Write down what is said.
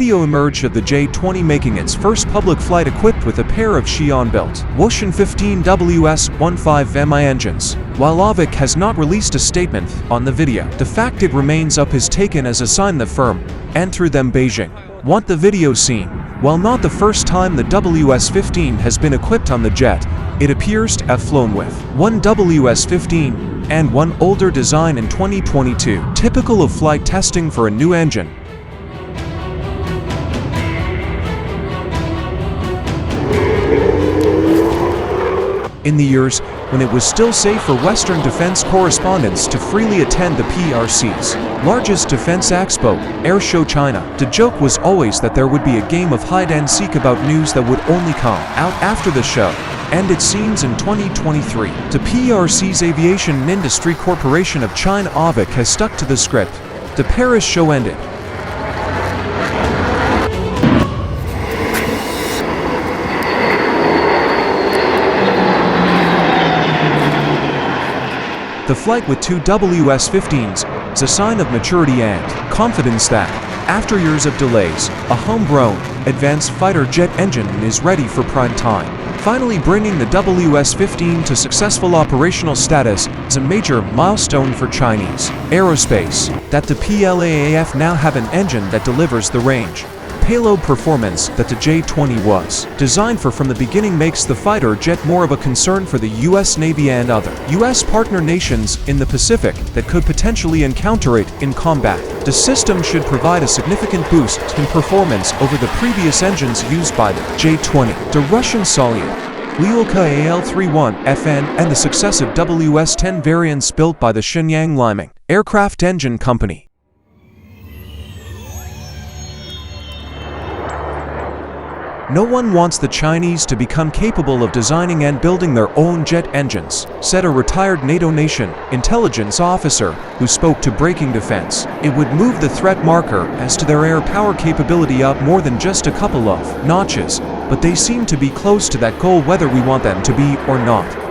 video emerged of the J-20 making its first public flight equipped with a pair of Xi'an-built WS-15 WS-15 Mi engines. While AVIC has not released a statement on the video, the fact it remains up is taken as a sign the firm, and through them Beijing, want the video seen. While not the first time the WS-15 has been equipped on the jet, it appears to have flown with one WS-15 and one older design in 2022, typical of flight testing for a new engine. In the years when it was still safe for Western defense correspondents to freely attend the PRC's largest defense expo, Air Show China, the joke was always that there would be a game of hide-and-seek about news that would only come out after the show. And it seems in 2023, the PRC's Aviation Industry Corporation of China AVIC has stuck to the script. The Paris show ended. The flight with two WS-15s is a sign of maturity and confidence that, after years of delays, a homegrown, advanced fighter jet engine is ready for prime time. Finally bringing the WS-15 to successful operational status is a major milestone for Chinese aerospace, that the PLAAF now have an engine that delivers the range, payload performance that the J-20 was designed for from the beginning makes the fighter jet more of a concern for the U.S. Navy and other U.S. partner nations in the Pacific that could potentially encounter it in combat. The system should provide a significant boost in performance over the previous engines used by the J-20, the Russian Soyuz, Lyulka AL-31FN, and the successive WS-10 variants built by the Shenyang Liming Aircraft Engine Company. No one wants the Chinese to become capable of designing and building their own jet engines, said a retired NATO nation intelligence officer who spoke to Breaking Defense. It would move the threat marker as to their air power capability up more than just a couple of notches, but they seem to be close to that goal whether we want them to be or not.